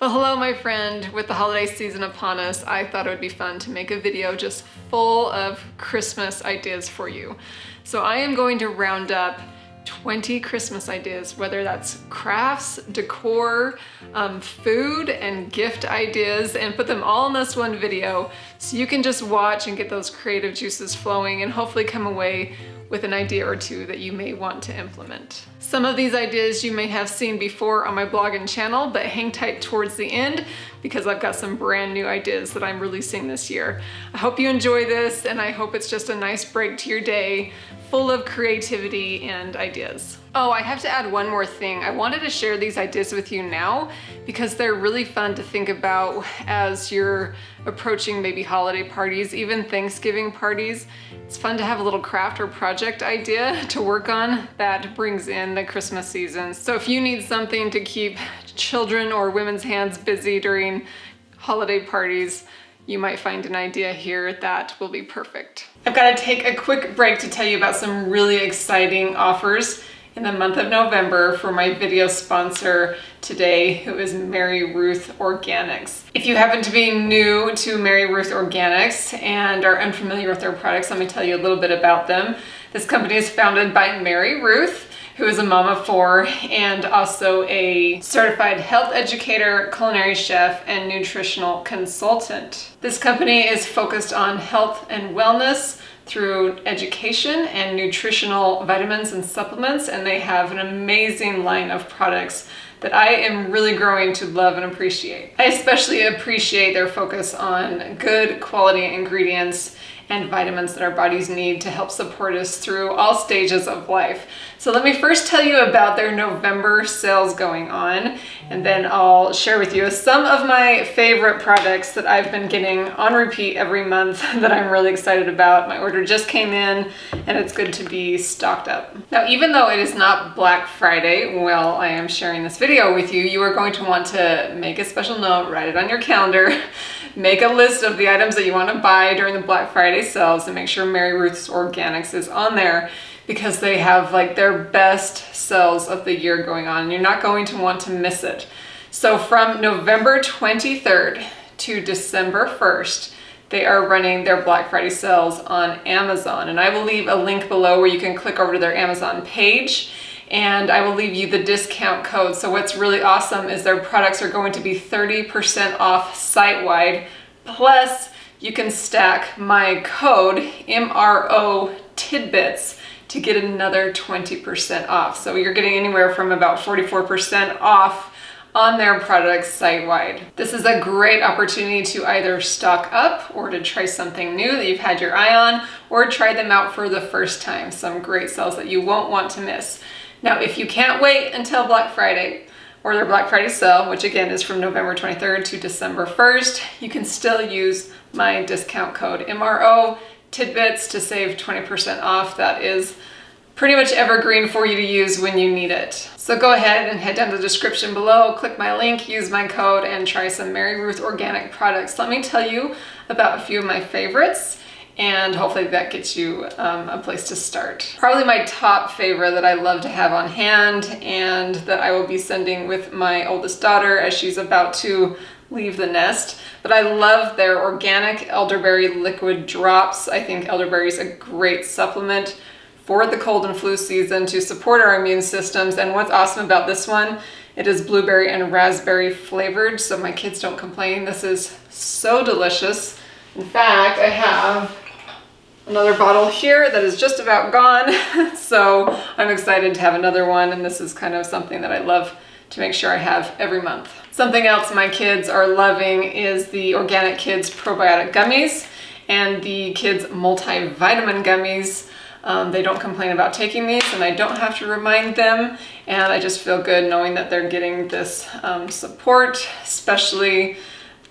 Well, hello my friend. With the holiday season upon us, I thought it would be fun to make a video just full of Christmas ideas for you. So I am going to round up 20 Christmas ideas, whether that's crafts, decor, food, and gift ideas, and put them all in this one video so you can just watch and get those creative juices flowing and hopefully come away with an idea or two that you may want to implement. Some of these ideas you may have seen before on my blog and channel, but hang tight towards the end because I've got some brand new ideas that I'm releasing this year. I hope you enjoy this, and I hope it's just a nice break to your day full of creativity and ideas. Oh, I have to add one more thing. I wanted to share these ideas with you now because they're really fun to think about as you're approaching maybe holiday parties, even Thanksgiving parties. It's fun to have a little craft or project idea to work on that brings in the Christmas season. So if you need something to keep children or women's hands busy during holiday parties, you might find an idea here that will be perfect. I've got to take a quick break to tell you about some really exciting offers in the month of November for my video sponsor today, who is Mary Ruth Organics. If you happen to be new to Mary Ruth Organics and are unfamiliar with their products, let me tell you a little bit about them. This company is founded by Mary Ruth, who is a mom of four and also a certified health educator, culinary chef, and nutritional consultant. This company is focused on health and wellness through education and nutritional vitamins and supplements, and they have an amazing line of products that I am really growing to love and appreciate. I especially appreciate their focus on good quality ingredients and vitamins that our bodies need to help support us through all stages of life. So let me first tell you about their November sales going on, and then I'll share with you some of my favorite products that I've been getting on repeat every month that I'm really excited about. My order just came in and it's good to be stocked up. Now, even though it is not Black Friday, while I am sharing this video with you, you are going to want to make a special note, write it on your calendar, make a list of the items that you want to buy during the Black Friday sales, and make sure Mary Ruth's Organics is on there, because they have like their best sales of the year going on, and you're not going to want to miss it. So from November 23rd to December 1st, they are running their Black Friday sales on Amazon, and I will leave a link below where you can click over to their Amazon page, and I will leave you the discount code. So what's really awesome is their products are going to be 30% off site-wide, plus you can stack my code MROTIDBITS to get another 20% off. So you're getting anywhere from about 44% off on their products site-wide. This is a great opportunity to either stock up or to try something new that you've had your eye on, or try them out for the first time. Some great sales that you won't want to miss. Now, if you can't wait until Black Friday or their Black Friday sale, which again is from November 23rd to December 1st, you can still use my discount code MROTIDBITS to save 20% off. That is pretty much evergreen for you to use when you need it. So go ahead and head down to the description below, click my link, use my code, and try some Mary Ruth Organic products. Let me tell you about a few of my favorites, and hopefully that gets you a place to start. Probably my top favorite that I love to have on hand and that I will be sending with my oldest daughter as she's about to leave the nest. But I love their organic elderberry liquid drops. I think elderberry is a great supplement for the cold and flu season to support our immune systems. And what's awesome about this one, it is blueberry and raspberry flavored, so my kids don't complain. This is so delicious. In fact, I have another bottle here that is just about gone. So I'm excited to have another one, and this is kind of something that I love to make sure I have every month. Something else my kids are loving is the Organic Kids probiotic gummies and the kids multivitamin gummies. They don't complain about taking these, and I don't have to remind them, and I just feel good knowing that they're getting this support, especially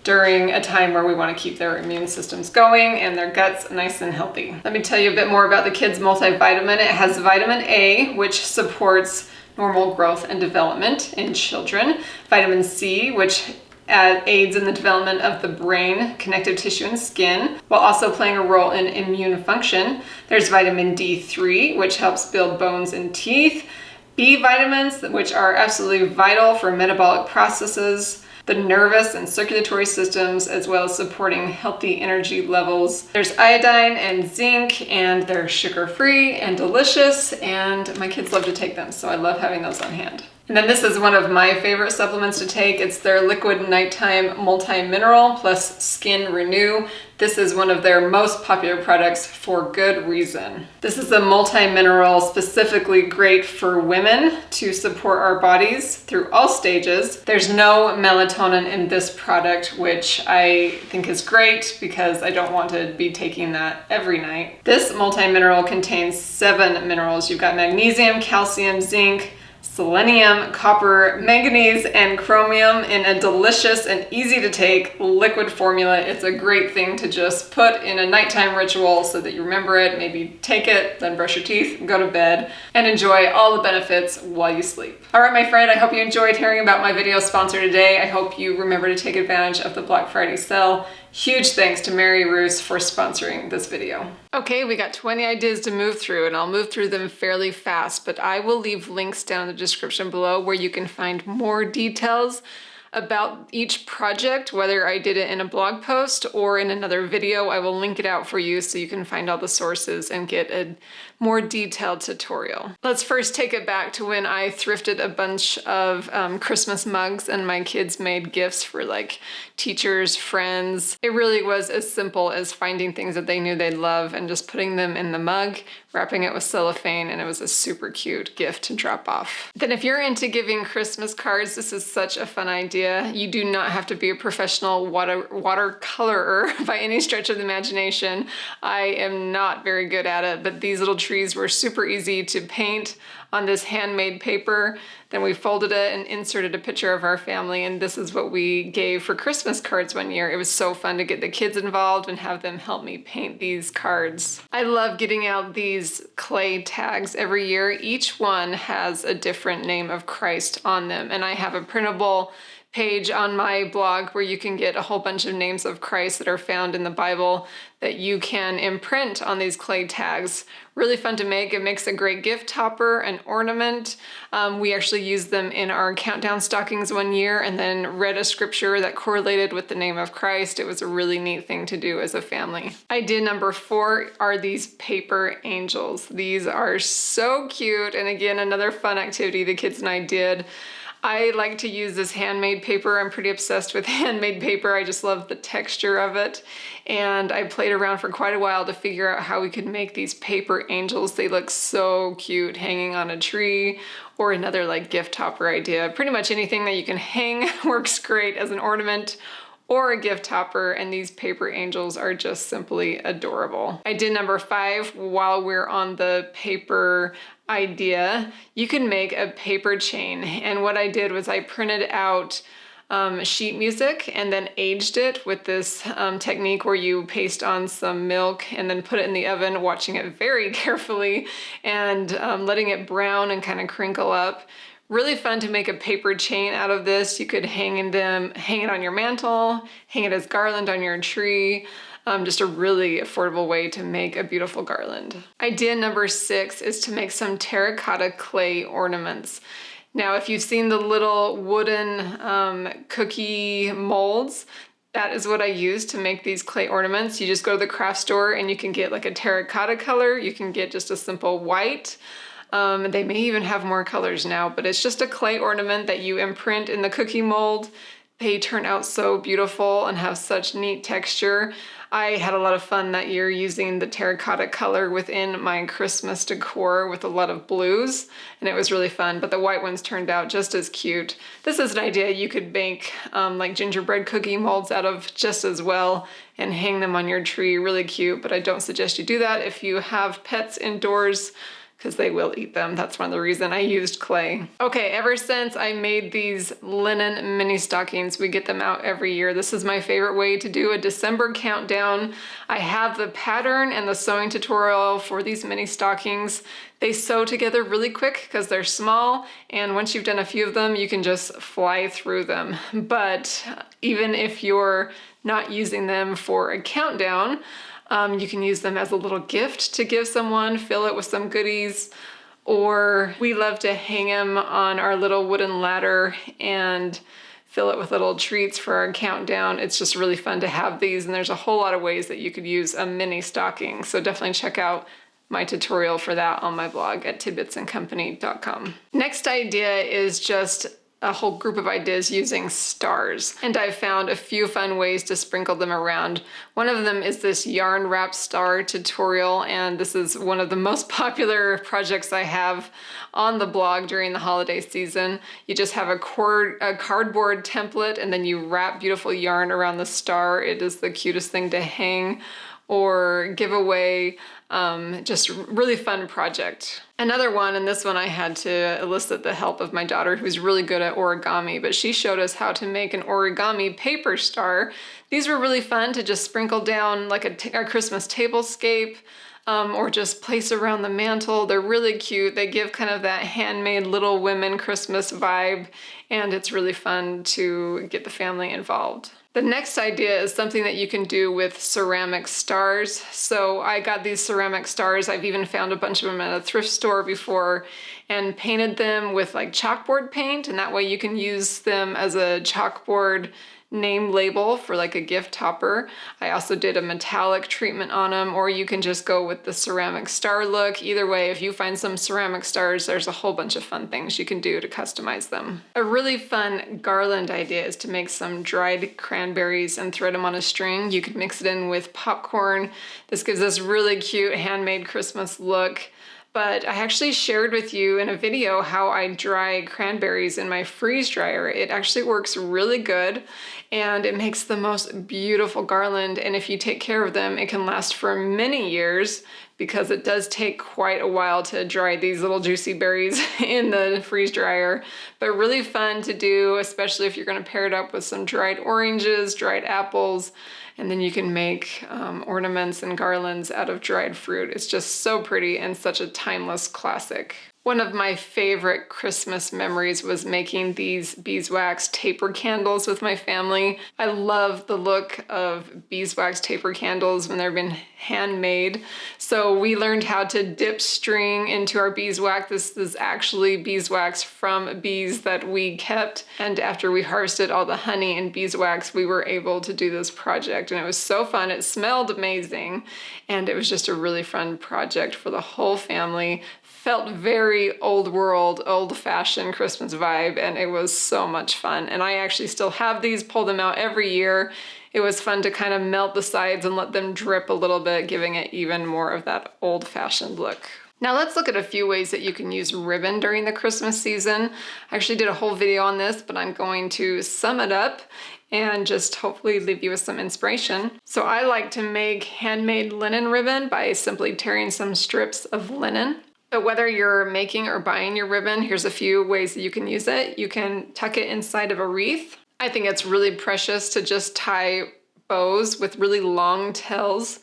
during a time where we want to keep their immune systems going and their guts nice and healthy. Let me tell you a bit more about the kids multivitamin. It has vitamin A, which supports normal growth and development in children, vitamin C, which aids in the development of the brain, connective tissue, and skin, while also playing a role in immune function. There's vitamin D3, which helps build bones and teeth, B vitamins, which are absolutely vital for metabolic processes, the nervous and circulatory systems, as well as supporting healthy energy levels. There's iodine and zinc, and they're sugar-free and delicious, and my kids love to take them, so I love having those on hand. And then this is one of my favorite supplements to take. It's their liquid nighttime multi-mineral plus skin renew. This is one of their most popular products for good reason. This is a multi-mineral specifically great for women to support our bodies through all stages. There's no melatonin in this product, which I think is great because I don't want to be taking that every night. This multi-mineral contains 7 minerals. You've got magnesium, calcium, zinc, selenium, copper, manganese, and chromium in a delicious and easy to take liquid formula. It's a great thing to just put in a nighttime ritual so that you remember it, maybe take it, then brush your teeth, go to bed, and enjoy all the benefits while you sleep. All right, my friend, I hope you enjoyed hearing about my video sponsor today. I hope you remember to take advantage of the Black Friday sale. Huge thanks to Mary Roos for sponsoring this video. Okay, we got 20 ideas to move through, and I'll move through them fairly fast, but I will leave links down in the description below where you can find more details about each project, whether I did it in a blog post or in another video. I will link it out for you so you can find all the sources and get a more detailed tutorial. Let's first take it back to when I thrifted a bunch of Christmas mugs and my kids made gifts for like teachers, friends. It really was as simple as finding things that they knew they'd love and just putting them in the mug, wrapping it with cellophane, and it was a super cute gift to drop off. Then if you're into giving Christmas cards, this is such a fun idea. You do not have to be a professional watercolorer by any stretch of the imagination. I am not very good at it, but these little trees were super easy to paint on this handmade paper. Then we folded it and inserted a picture of our family, and this is what we gave for Christmas cards one year. It was so fun to get the kids involved and have them help me paint these cards. I love getting out these clay tags every year. Each one has a different name of Christ on them, and I have a printable page on my blog where you can get a whole bunch of names of Christ that are found in the Bible that you can imprint on these clay tags. Really fun to make. It makes a great gift topper, an ornament. We actually used them in our countdown stockings one year and then read a scripture that correlated with the name of Christ. It was a really neat thing to do as a family. Idea number 4 are these paper angels. These are so cute, and again, another fun activity the kids and I did. I like to use this handmade paper. I'm pretty obsessed with handmade paper. I just love the texture of it. And I played around for quite a while to figure out how we could make these paper angels. They look so cute hanging on a tree, or another like gift topper idea. Pretty much anything that you can hang works great as an ornament or a gift topper, and these paper angels are just simply adorable. Idea number 5, while we're on the paper idea, you can make a paper chain. And what I did was I printed out sheet music and then aged it with this technique where you paste on some milk and then put it in the oven, watching it very carefully and letting it brown and kind of crinkle up. Really fun to make a paper chain out of this. You could hang it on your mantle, hang it as garland on your tree. Just a really affordable way to make a beautiful garland. Idea number 6 is to make some terracotta clay ornaments. Now, if you've seen the little wooden cookie molds, that is what I use to make these clay ornaments. You just go to the craft store and you can get like a terracotta color. You can get just a simple white. They may even have more colors now, but it's just a clay ornament that you imprint in the cookie mold. They turn out so beautiful and have such neat texture. I had a lot of fun that year using the terracotta color within my Christmas decor with a lot of blues, and it was really fun, but the white ones turned out just as cute. This is an idea you could make like gingerbread cookie molds out of just as well and hang them on your tree. Really cute, but I don't suggest you do that if you have pets indoors, because they will eat them. That's one of the reasons I used clay. Okay, ever since I made these linen mini stockings, we get them out every year. This is my favorite way to do a December countdown. I have the pattern and the sewing tutorial for these mini stockings. They sew together really quick because they're small, and once you've done a few of them, you can just fly through them. But even if you're not using them for a countdown, you can use them as a little gift to give someone, fill it with some goodies, or we love to hang them on our little wooden ladder and fill it with little treats for our countdown. It's just really fun to have these, and there's a whole lot of ways that you could use a mini stocking. So definitely check out my tutorial for that on my blog at tidbitsandcompany.com. Next idea is just a whole group of ideas using stars. And I've found a few fun ways to sprinkle them around. One of them is this yarn wrap star tutorial, and this is one of the most popular projects I have on the blog during the holiday season. You just have a cardboard template, and then you wrap beautiful yarn around the star. It is the cutest thing to hang or give away. Just really fun project. Another one, and this one I had to elicit the help of my daughter, who's really good at origami, but she showed us how to make an origami paper star. These were really fun to just sprinkle down like a Christmas tablescape, or just place around the mantle. They're really cute. They give kind of that handmade Little Women Christmas vibe, and it's really fun to get the family involved. The next idea is something that you can do with ceramic stars. So I got these ceramic stars. I've even found a bunch of them at a thrift store before and painted them with like chalkboard paint, and that way you can use them as a chalkboard name label for like a gift topper. I also did a metallic treatment on them, or you can just go with the ceramic star look. Either way, if you find some ceramic stars, there's a whole bunch of fun things you can do to customize them. A really fun garland idea is to make some dried cranberries and thread them on a string. You could mix it in with popcorn. This gives us really cute handmade Christmas look. But I actually shared with you in a video how I dry cranberries in my freeze dryer. It actually works really good, and it makes the most beautiful garland. And if you take care of them, it can last for many years, because it does take quite a while to dry these little juicy berries in the freeze dryer. But really fun to do, especially if you're gonna pair it up with some dried oranges, dried apples, and then you can make ornaments and garlands out of dried fruit. It's just so pretty and such a timeless classic. One of my favorite Christmas memories was making these beeswax taper candles with my family. I love the look of beeswax taper candles when they've been handmade. So we learned how to dip string into our beeswax. This is actually beeswax from bees that we kept. And after we harvested all the honey and beeswax, we were able to do this project. And it was so fun. It smelled amazing. And it was just a really fun project for the whole family. Felt very old world, old fashioned Christmas vibe, and it was so much fun. And I actually still have these, pull them out every year. It was fun to kind of melt the sides and let them drip a little bit, giving it even more of that old fashioned look. Now let's look at a few ways that you can use ribbon during the Christmas season. I actually did a whole video on this, but I'm going to sum it up and just hopefully leave you with some inspiration. So I like to make handmade linen ribbon by simply tearing some strips of linen. But whether you're making or buying your ribbon, here's a few ways that you can use it. You can tuck it inside of a wreath. I think it's really precious to just tie bows with really long tails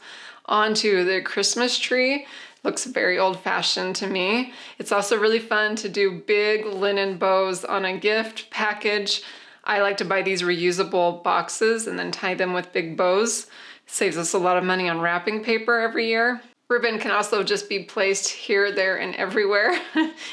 onto the Christmas tree. Looks very old-fashioned to me. It's also really fun to do big linen bows on a gift package. I like to buy these reusable boxes and then tie them with big bows. Saves us a lot of money on wrapping paper every year. Ribbon can also just be placed here, there, and everywhere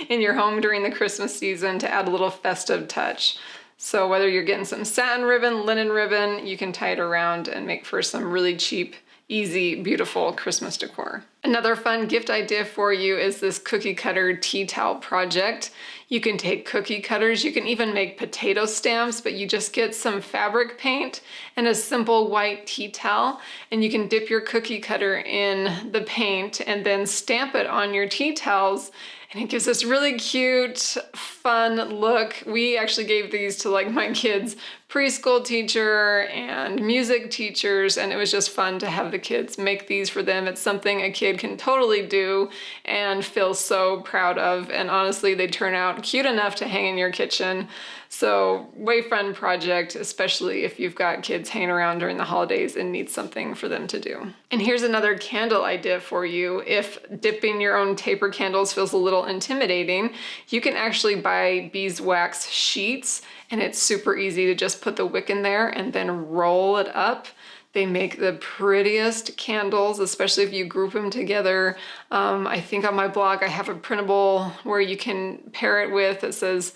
in your home during the Christmas season to add a little festive touch. So whether you're getting some satin ribbon, linen ribbon, you can tie it around and make for some really cheap, easy, beautiful Christmas decor. Another fun gift idea for you is this cookie cutter tea towel project. You can take cookie cutters, you can even make potato stamps, but you just get some fabric paint and a simple white tea towel, and you can dip your cookie cutter in the paint and then stamp it on your tea towels, and it gives this really cute, fun look. We actually gave these to like my kids' preschool teacher and music teachers, and it was just fun to have the kids make these for them. It's something a kid can totally do and feel so proud of, and honestly they turn out cute enough to hang in your kitchen. So way fun project, especially if you've got kids hanging around during the holidays and need something for them to do. And here's another candle idea for you. If dipping your own taper candles feels a little intimidating, you can actually buy beeswax sheets, and it's super easy to just put the wick in there and then roll it up. They make the prettiest candles, especially if you group them together. I think on my blog I have a printable where you can pair it with, it says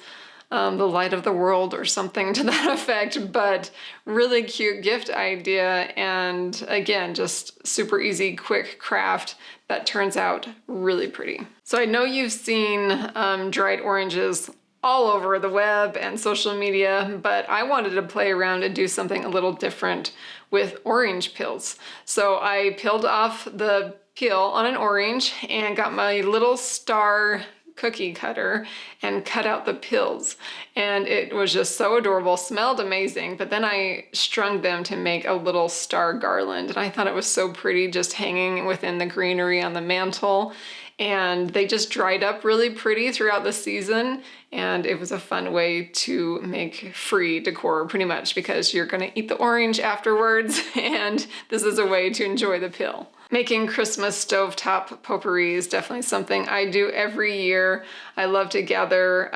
the light of the world or something to that effect, but really cute gift idea. And again, just super easy, quick craft that turns out really pretty. So I know you've seen dried oranges all over the web and social media, but I wanted to play around and do something a little different with orange peels. So I peeled off the peel on an orange and got my little star cookie cutter and cut out the peels. And it was just so adorable, smelled amazing, but then I strung them to make a little star garland. And I thought it was so pretty just hanging within the greenery on the mantle. And they just dried up really pretty throughout the season. And it was a fun way to make free decor pretty much because you're gonna eat the orange afterwards. And this is a way to enjoy the peel. Making Christmas stovetop potpourri is definitely something I do every year. I love to gather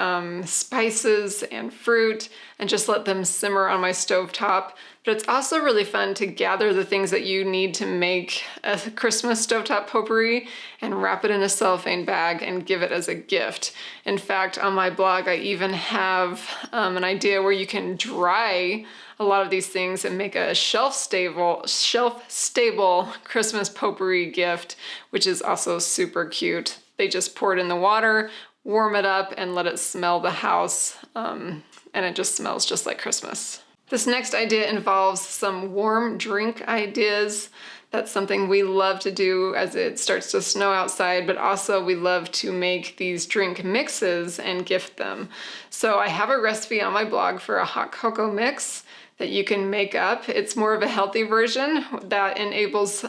spices and fruit and just let them simmer on my stovetop. But it's also really fun to gather the things that you need to make a Christmas stovetop potpourri and wrap it in a cellophane bag and give it as a gift. In fact, on my blog, I even have an idea where you can dry a lot of these things and make a shelf-stable Christmas potpourri gift, which is also super cute. They just pour it in the water, warm it up, and let it smell the house, and it just smells just like Christmas. This next idea involves some warm drink ideas. That's something we love to do as it starts to snow outside, but also we love to make these drink mixes and gift them. So I have a recipe on my blog for a hot cocoa mix that you can make up. It's more of a healthy version that enables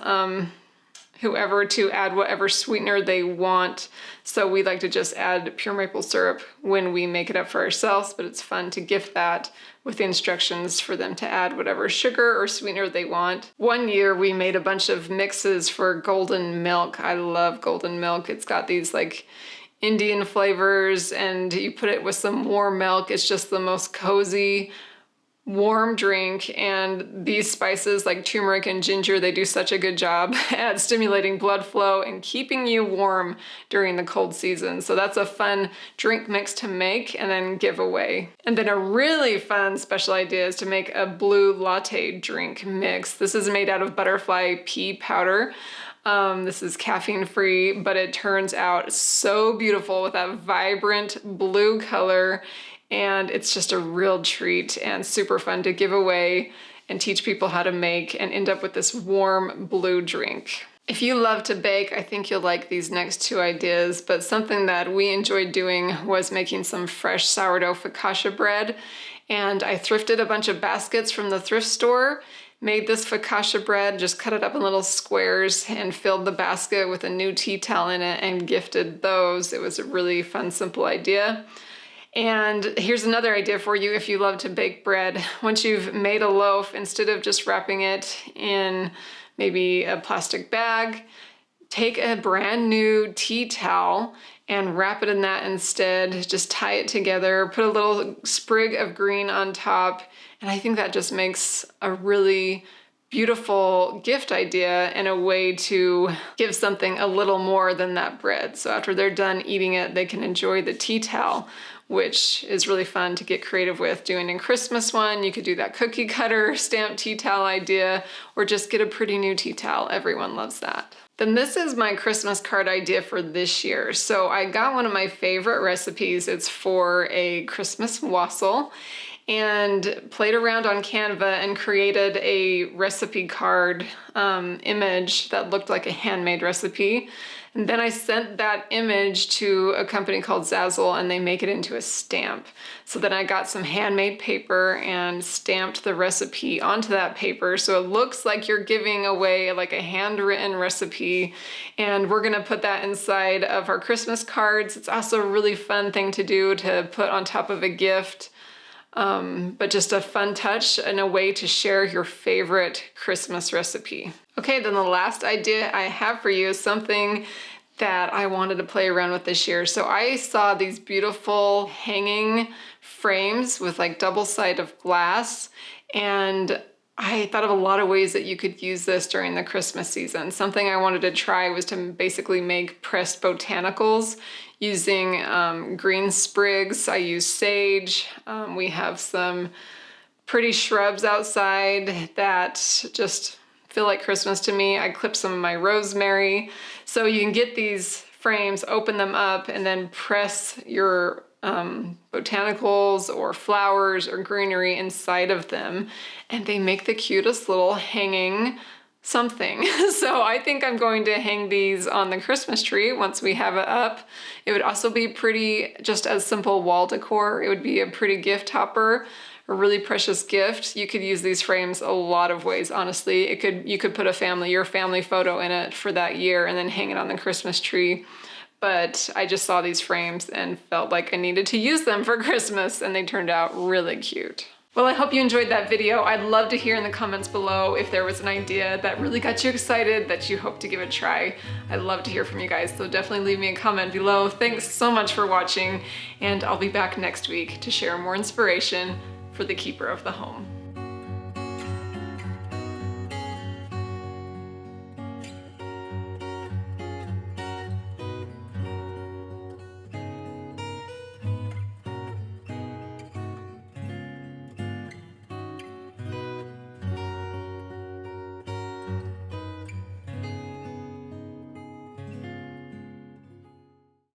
whoever to add whatever sweetener they want. So we like to just add pure maple syrup when we make it up for ourselves, but it's fun to gift that with the instructions for them to add whatever sugar or sweetener they want. One year we made a bunch of mixes for golden milk. I love golden milk. It's got these like Indian flavors and you put it with some warm milk. It's just the most cozy, warm drink, and these spices like turmeric and ginger, they do such a good job at stimulating blood flow and keeping you warm during the cold season. So that's a fun drink mix to make and then give away. And then a really fun special idea is to make a blue latte drink mix. This is made out of butterfly pea powder. This is caffeine free, but it turns out so beautiful with that vibrant blue color. And it's just a real treat and super fun to give away and teach people how to make and end up with this warm blue drink. If you love to bake, I think you'll like these next two ideas, but something that we enjoyed doing was making some fresh sourdough focaccia bread. And I thrifted a bunch of baskets from the thrift store, made this focaccia bread, just cut it up in little squares and filled the basket with a new tea towel in it and gifted those. It was a really fun, simple idea. And here's another idea for you if you love to bake bread. Once you've made a loaf, instead of just wrapping it in maybe a plastic bag, take a brand new tea towel and wrap it in that instead. Just tie it together, put a little sprig of green on top, and I think that just makes a really beautiful gift idea and a way to give something a little more than that bread. So after they're done eating it, they can enjoy the tea towel, which is really fun to get creative with. Doing a Christmas one, you could do that cookie cutter stamped tea towel idea, or just get a pretty new tea towel. Everyone loves that. Then this is my Christmas card idea for this year. So I got one of my favorite recipes. It's for a Christmas wassail, and played around on Canva and created a recipe card image that looked like a handmade recipe. And then I sent that image to a company called Zazzle and they make it into a stamp. So then I got some handmade paper and stamped the recipe onto that paper. So it looks like you're giving away like a handwritten recipe. And we're gonna put that inside of our Christmas cards. It's also a really fun thing to do to put on top of a gift. But just a fun touch and a way to share your favorite Christmas recipe. Okay, then the last idea I have for you is something that I wanted to play around with this year. So I saw these beautiful hanging frames with like double side of glass, and I thought of a lot of ways that you could use this during the Christmas season. Something I wanted to try was to basically make pressed botanicals using green sprigs. I use sage. We have some pretty shrubs outside that just feel like Christmas to me. I clipped some of my rosemary. So you can get these frames, open them up, and then press your botanicals or flowers or greenery inside of them, and they make the cutest little hanging something. So I think I'm going to hang these on the Christmas tree once we have it up. It would also be pretty, just as simple wall decor. It would be a pretty gift hopper, a really precious gift. You could use these frames a lot of ways, honestly. You could put your family photo in it for that year and then hang it on the Christmas tree. But I just saw these frames and felt like I needed to use them for Christmas, and they turned out really cute. Well, I hope you enjoyed that video. I'd love to hear in the comments below if there was an idea that really got you excited that you hope to give a try. I'd love to hear from you guys, so definitely leave me a comment below. Thanks so much for watching, and I'll be back next week to share more inspiration for the keeper of the home.